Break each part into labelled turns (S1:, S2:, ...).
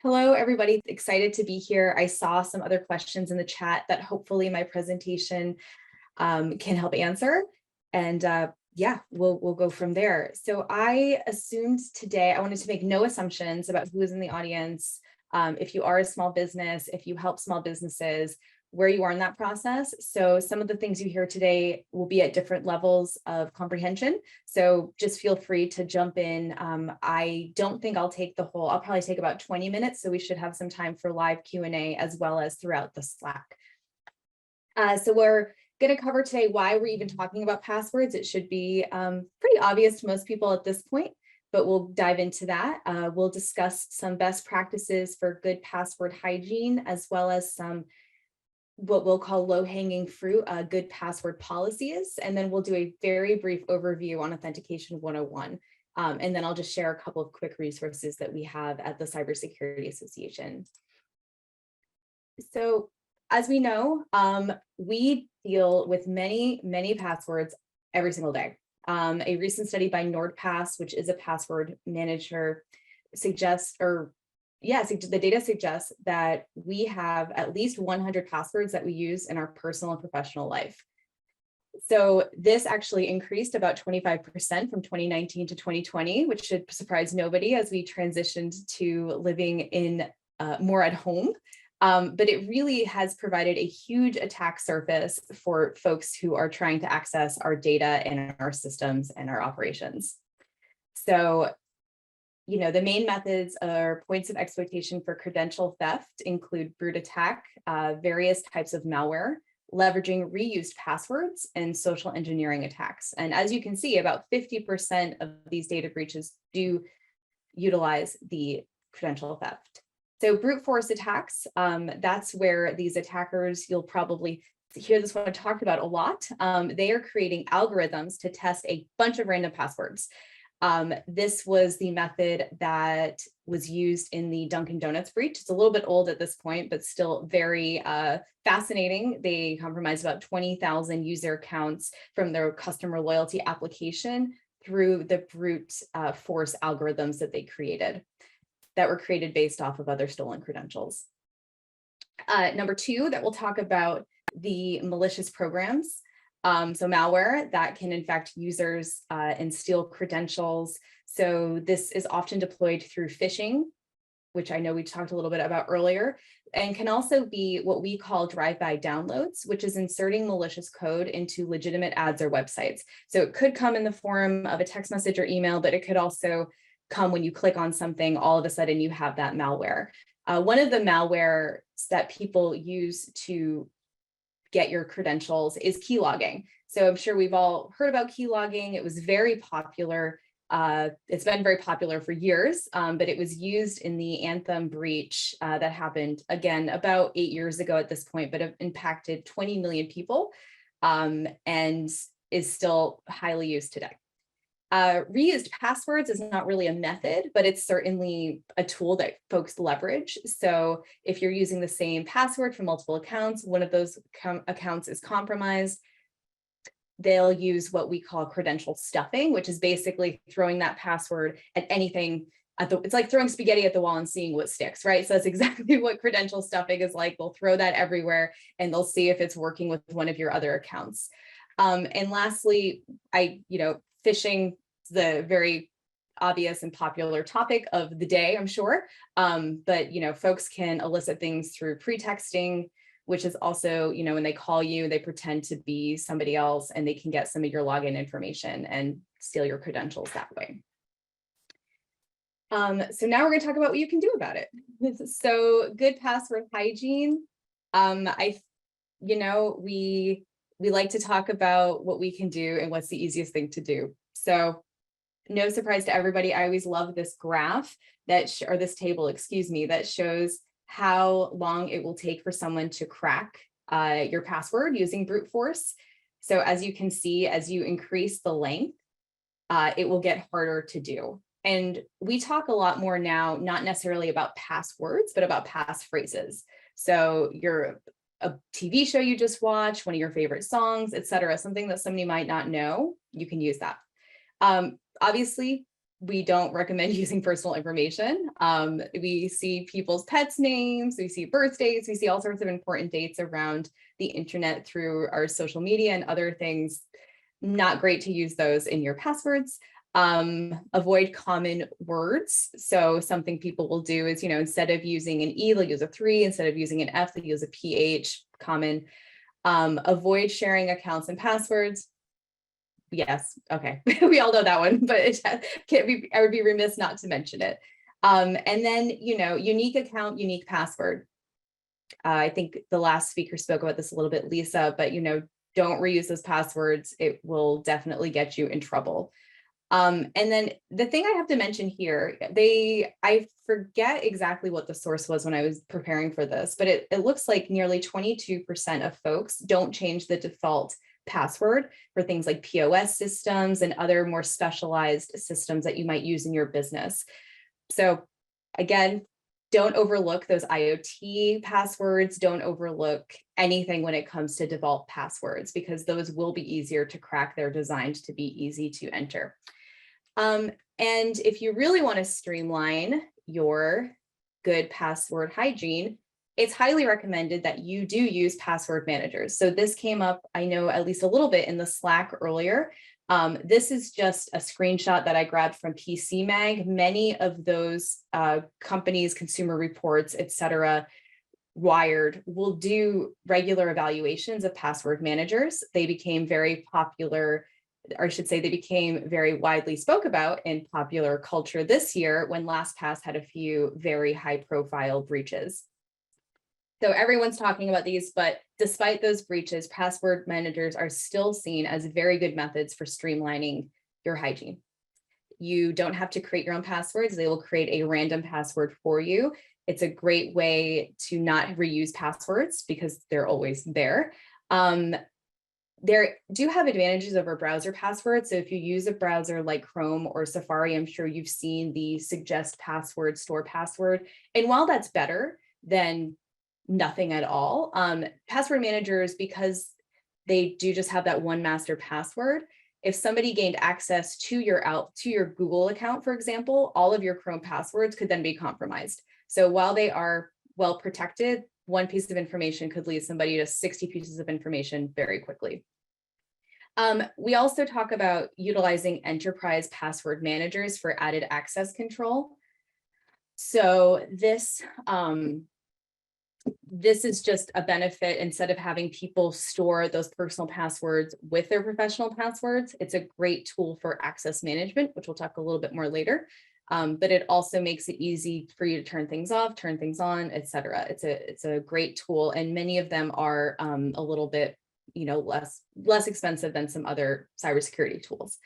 S1: Hello, everybody. Excited to be here. I saw some other questions in the chat that hopefully my presentation can help answer. And yeah, we'll go from there. So I assumed today, I wanted to make no assumptions about who is in the audience. If you are a small business, if you help small businesses, where you are in that process. So some of the things you hear today will be at different levels of comprehension. So just feel free to jump in. I don't think I'll take the whole, I'll probably take about 20 minutes. So we should have some time for live Q&A as well as throughout the Slack. So we're going to cover today why we're even talking about passwords. It should be pretty obvious to most people at this point, but we'll dive into that. We'll discuss some best practices for good password hygiene, as well as some what we'll call low-hanging fruit, good password policies. And then we'll do a very brief overview on Authentication 101. And then I'll just share a couple of quick resources that we have at the Cybersecurity Association. So as we know, we deal with many passwords every single day. A recent study by NordPass, which is a password manager, suggests, the data suggests that we have at least 100 passwords that we use in our personal and professional life. So this actually increased about 25% from 2019 to 2020, which should surprise nobody as we transitioned to living in more at home. But it really has provided a huge attack surface for folks who are trying to access our data and our systems and our operations. So the main methods or points of exploitation for credential theft include brute attack, various types of malware, leveraging reused passwords, and social engineering attacks. And as you can see, about 50% of these data breaches do utilize the credential theft. So brute force attacks, that's where these attackers, you'll probably hear this one talked about a lot. They are creating algorithms to test a bunch of random passwords. This was the method that was used in the Dunkin' Donuts breach. It's a little bit old at this point, but still very fascinating. They compromised about 20,000 user accounts from their customer loyalty application through the brute force algorithms that they created, that were created based off of other stolen credentials. Number two, that we'll talk about the malicious programs. So malware that can infect users and steal credentials. So this is often deployed through phishing, which I know we talked a little bit about earlier, and can also be what we call drive-by downloads, which is inserting malicious code into legitimate ads or websites. So it could come in the form of a text message or email, but it could also come when you click on something, all of a sudden you have that malware. One of the malware that people use to get your credentials is keylogging. So I'm sure we've all heard about keylogging. It was very popular. It's been very popular for years, but it was used in the Anthem breach that happened, again, about 8 years ago at this point, but have impacted 20 million people and is still highly used today. Reused passwords is not really a method, but it's certainly a tool that folks leverage. So if you're using the same password for multiple accounts, one of those accounts is compromised, they'll use what we call credential stuffing, which is basically throwing that password at anything. It's like throwing spaghetti at the wall and seeing what sticks, right? So that's exactly what credential stuffing is like. They'll throw that everywhere and they'll see if it's working with one of your other accounts. And lastly, phishing, the very obvious and popular topic of the day, I'm sure. But folks can elicit things through pretexting, which is also, when they call you, they pretend to be somebody else and they can get some of your login information and steal your credentials that way. So now we're going to talk about what you can do about it. So good password hygiene. We like to talk about what we can do and what's the easiest thing to do. So no surprise to everybody, I always love this graph or this table, that shows how long it will take for someone to crack your password using brute force. So as you can see, as you increase the length, it will get harder to do. And we talk a lot more now, not necessarily about passwords, but about passphrases. So a TV show you just watched, one of your favorite songs, etc., something that somebody might not know, you can use that. Obviously, we don't recommend using personal information. We see people's pets' names, we see birthdays, we see all sorts of important dates around the internet through our social media and other things. Not great to use those in your passwords. Avoid common words. So something people will do is, instead of using an E, they'll use a 3. Instead of using an F, they use a PH, common. Avoid sharing accounts and passwords. Yes, okay, we all know that one, but I would be remiss not to mention it. And then, unique account, unique password. I think the last speaker spoke about this a little bit, Lisa, but, don't reuse those passwords. It will definitely get you in trouble. And then the thing I have to mention here, I forget exactly what the source was when I was preparing for this, but it looks like nearly 22% of folks don't change the default password for things like POS systems and other more specialized systems that you might use in your business. So again, don't overlook those IoT passwords. Don't overlook anything when it comes to default passwords, because those will be easier to crack. They're designed to be easy to enter. And if you really want to streamline your good password hygiene, it's highly recommended that you do use password managers. So this came up, I know, at least a little bit in the Slack earlier. This is just a screenshot that I grabbed from PC Mag. Many of those companies, Consumer Reports, et cetera, Wired, will do regular evaluations of password managers. They became very popular, or I should say they became very widely spoke about in popular culture this year when LastPass had a few very high profile breaches. So everyone's talking about these, but despite those breaches, password managers are still seen as very good methods for streamlining your hygiene. You don't have to create your own passwords. They will create a random password for you. It's a great way to not reuse passwords because they're always there. There do have advantages over browser passwords. So if you use a browser like Chrome or Safari, I'm sure you've seen the suggest password, store password. And while that's better than nothing at all, password managers, because they do just have that one master password, if somebody gained access to your Google account, for example, all of your Chrome passwords could then be compromised. So while they are well protected, one piece of information could lead somebody to 60 pieces of information very quickly. We also talk about utilizing enterprise password managers for added access control. So this is just a benefit. Instead of having people store those personal passwords with their professional passwords, it's a great tool for access management, which we'll talk a little bit more later. But it also makes it easy for you to turn things off, turn things on, et cetera. It's a great tool, and many of them are a little bit, less expensive than some other cybersecurity tools.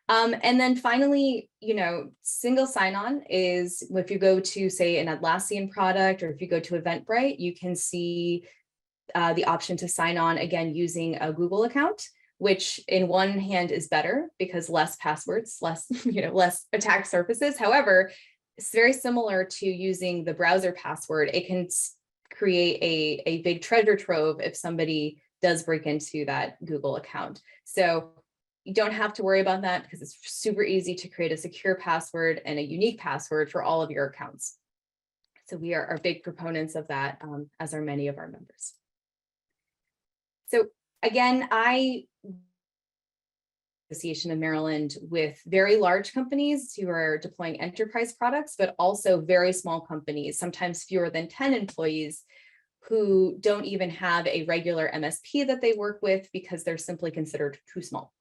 S1: And then finally, single sign-on is if you go to, say, an Atlassian product, or if you go to Eventbrite, you can see the option to sign on again using a Google account, which in one hand is better because less passwords, less attack surfaces. However, it's very similar to using the browser password. It can create a big treasure trove if somebody does break into that Google account. So you don't have to worry about that because it's super easy to create a secure password and a unique password for all of your accounts. So we are big proponents of that, as are many of our members. So again, Association of Maryland with very large companies who are deploying enterprise products, but also very small companies, sometimes fewer than 10 employees, who don't even have a regular MSP that they work with because they're simply considered too small.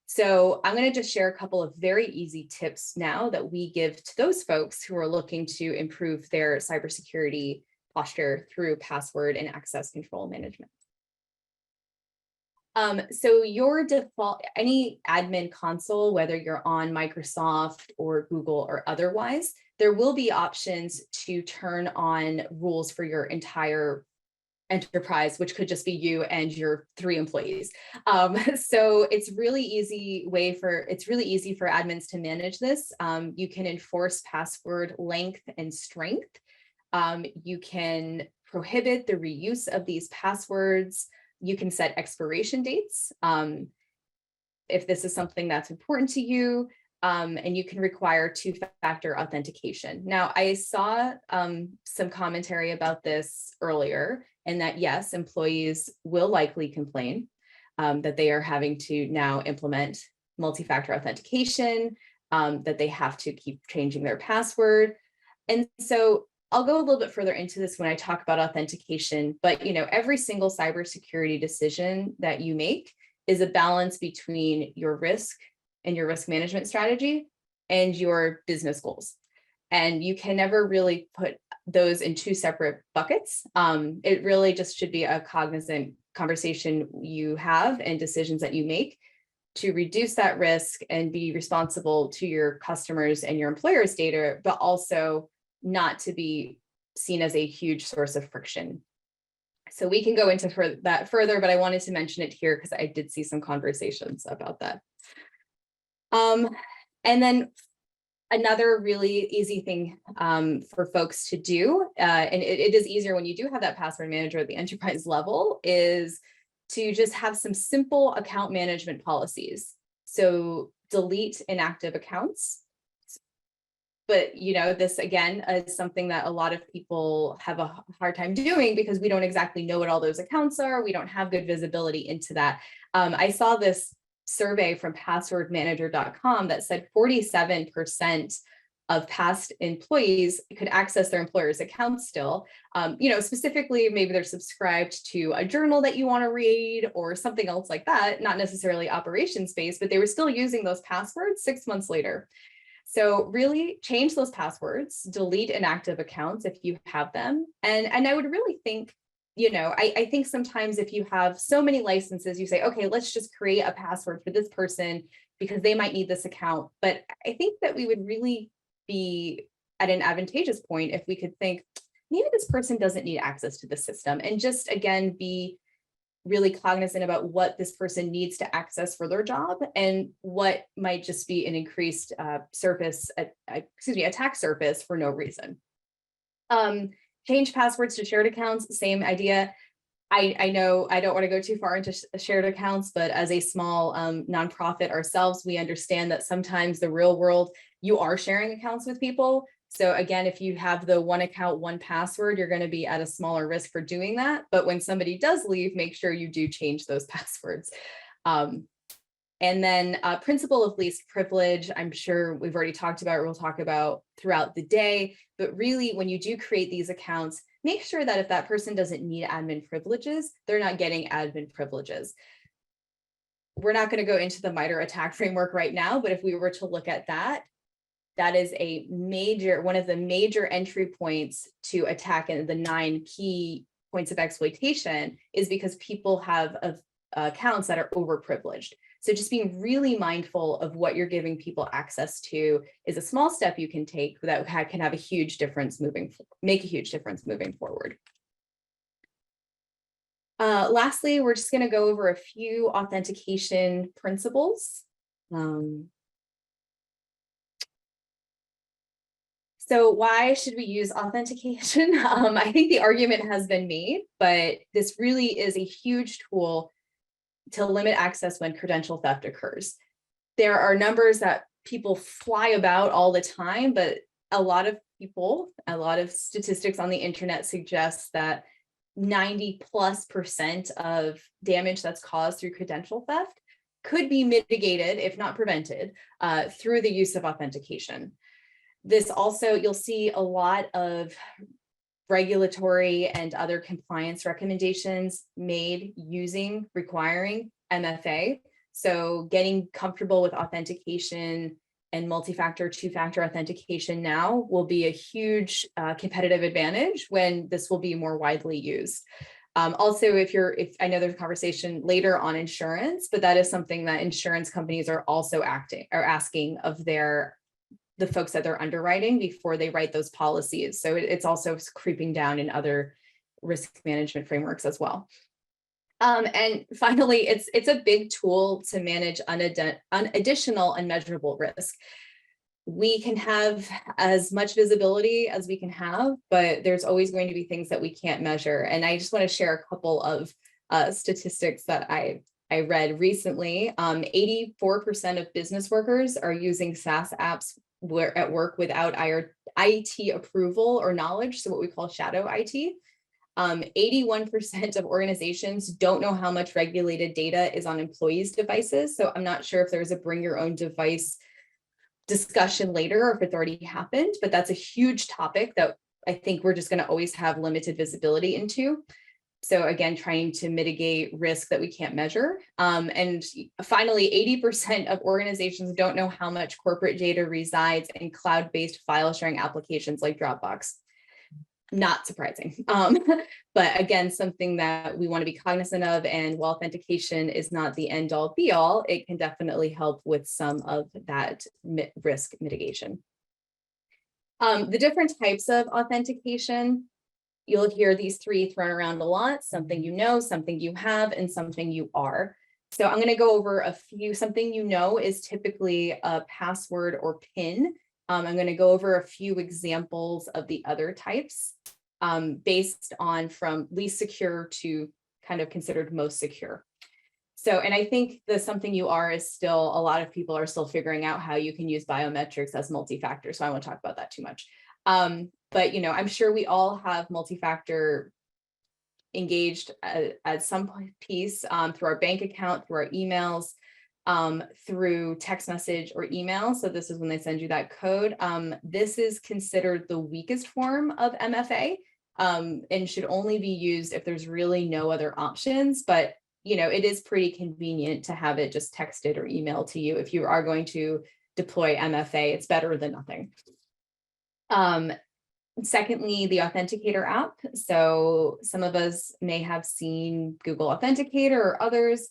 S1: So I'm going to just share a couple of very easy tips now that we give to those folks who are looking to improve their cybersecurity posture through password and access control management. So your default, any admin console, whether you're on Microsoft or Google or otherwise, there will be options to turn on rules for your entire enterprise, which could just be you and your 3 employees. So it's really easy for admins to manage this. You can enforce password length and strength. You can prohibit the reuse of these passwords. You can set expiration dates if this is something that's important to you. and you can require two-factor authentication. Now, I saw some commentary about this earlier, and that yes, employees will likely complain that they are having to now implement multi-factor authentication, that they have to keep changing their password. And so I'll go a little bit further into this when I talk about authentication, but every single cybersecurity decision that you make is a balance between your risk and your risk management strategy and your business goals. And you can never really put those in two separate buckets. It really just should be a cognizant conversation you have and decisions that you make to reduce that risk and be responsible to your customers and your employer's data, but also not to be seen as a huge source of friction. So we can go into that further, but I wanted to mention it here because I did see some conversations about that. And then another really easy thing for folks to do, and it is easier when you do have that password manager at the enterprise level, is to just have some simple account management policies. So delete inactive accounts. But this again is something that a lot of people have a hard time doing because we don't exactly know what all those accounts are. We don't have good visibility into that. I saw this survey from passwordmanager.com that said 47% of past employees could access their employer's account still. Specifically, maybe they're subscribed to a journal that you want to read or something else like that, not necessarily operations based, but they were still using those passwords 6 months later. So really change those passwords, delete inactive accounts if you have them. And I would really think, I think sometimes if you have so many licenses, you say, okay, let's just create a password for this person because they might need this account. But I think that we would really be at an advantageous point if we could think, maybe this person doesn't need access to the system, and just again, be really cognizant about what this person needs to access for their job and what might just be an increased attack surface for no reason. Change passwords to shared accounts, same idea. I know I don't want to go too far into shared accounts, but as a small nonprofit ourselves, we understand that sometimes the real world, you are sharing accounts with people. So again, if you have the one account, one password, you're going to be at a smaller risk for doing that. But when somebody does leave, make sure you do change those passwords. And then principle of least privilege, I'm sure we've already talked about, or we'll talk about throughout the day. But really, when you do create these accounts, make sure that if that person doesn't need admin privileges, they're not getting admin privileges. We're not going to go into the MITRE attack framework right now, but if we were to look at that, that is one of the major entry points to attack, and the 9 key points of exploitation is because people have accounts that are overprivileged. So just being really mindful of what you're giving people access to is a small step you can take that can have a huge difference make a huge difference moving forward. Lastly, we're just going to go over a few authentication principles. So why should we use authentication? I think the argument has been made, but this really is a huge tool to limit access when credential theft occurs. There are numbers that people fly about all the time, but a lot of statistics on the internet suggest that 90+% of damage that's caused through credential theft could be mitigated, if not prevented, through the use of authentication. This also, you'll see a lot of regulatory and other compliance recommendations made requiring MFA. So getting comfortable with authentication and multi-factor, two-factor authentication now will be a huge competitive advantage when this will be more widely used. Also, if I know there's a conversation later on insurance, but that is something that insurance companies are also asking of the folks that they're underwriting before they write those policies. So it's also creeping down in other risk management frameworks as well. And finally, it's a big tool to manage additional unmeasurable risk. We can have as much visibility as we can have, but there's always going to be things that we can't measure. And I just want to share a couple of statistics that I I read recently, 84% of business workers are using SaaS apps at work without IT approval or knowledge, so what we call shadow IT. 81% of organizations don't know how much regulated data is on employees' devices. So I'm not sure if there's a bring your own device discussion later or if it's already happened, but that's a huge topic that I think we're just going to always have limited visibility into. So again, trying to mitigate risk that we can't measure. And finally, 80% of organizations don't know how much corporate data resides in cloud-based file sharing applications like Dropbox. Not surprising. But again, something that we want to be cognizant of, and while authentication is not the end all be all, it can definitely help with some of that risk mitigation. The different types of authentication, you'll hear these three thrown around a lot: something you know, something you have, and something you are. So I'm going to go over a few. Something you know is typically a password or PIN. I'm going to go over a few examples of the other types based on from least secure to kind of considered most secure. So, and I think the something you are is still, a lot of people are still figuring out how you can use biometrics as multi-factor. So I won't talk about that too much. But, you know, I'm sure we all have multi-factor engaged at some piece through our bank account, through our emails, through text message or email. So this is when they send you that code. This is considered the weakest form of MFA and should only be used if there's really no other options. But, you know, it is pretty convenient to have it just texted or emailed to you. If you are going to deploy MFA, it's better than nothing. Secondly, the Authenticator app. So some of us may have seen Google Authenticator or others.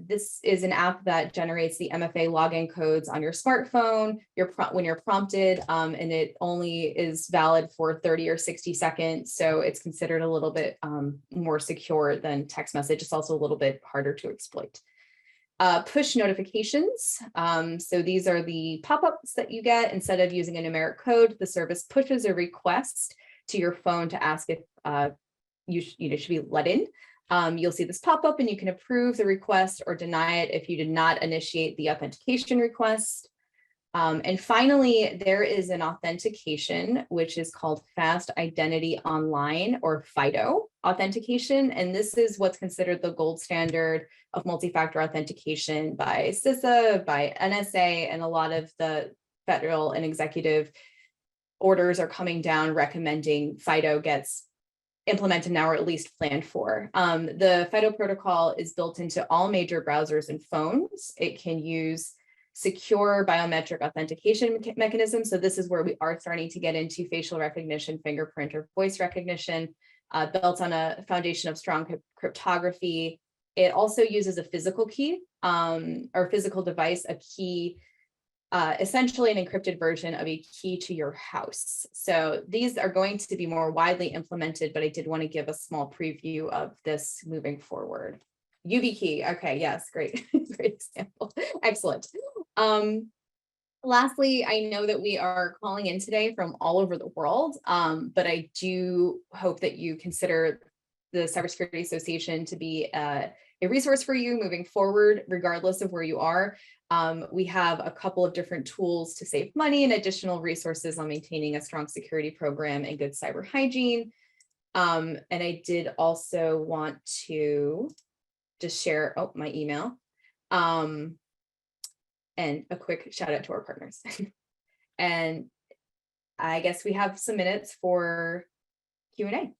S1: This is an app that generates the MFA login codes on your smartphone when you're prompted, and it only is valid for 30 or 60 seconds. So it's considered a little bit more secure than text message. It's also a little bit harder to exploit. Push notifications. So these are the pop-ups that you get. Instead of using a numeric code, the service pushes a request to your phone to ask if you should be let in. You'll see this pop up and you can approve the request or deny it if you did not initiate the authentication request. And finally, there is an authentication, which is called Fast Identity Online, or FIDO authentication. And this is what's considered the gold standard of multi-factor authentication by CISA, by NSA, and a lot of the federal and executive orders are coming down recommending FIDO gets implemented now, or at least planned for. The FIDO protocol is built into all major browsers and phones. It can use secure biometric authentication mechanisms. So this is where we are starting to get into facial recognition, fingerprint, or voice recognition, built on a foundation of strong cryptography. It also uses a physical key or physical device, a key, essentially an encrypted version of a key to your house. So these are going to be more widely implemented, but I did want to give a small preview of this moving forward. YubiKey. Okay, yes, great, great example. Excellent. Lastly, I know that we are calling in today from all over the world, but I do hope that you consider the Cybersecurity Association to be a resource for you moving forward, regardless of where you are. We have a couple of different tools to save money and additional resources on maintaining a strong security program and good cyber hygiene. And I did also want to just share my email and a quick shout out to our partners. And I guess we have some minutes for Q&A.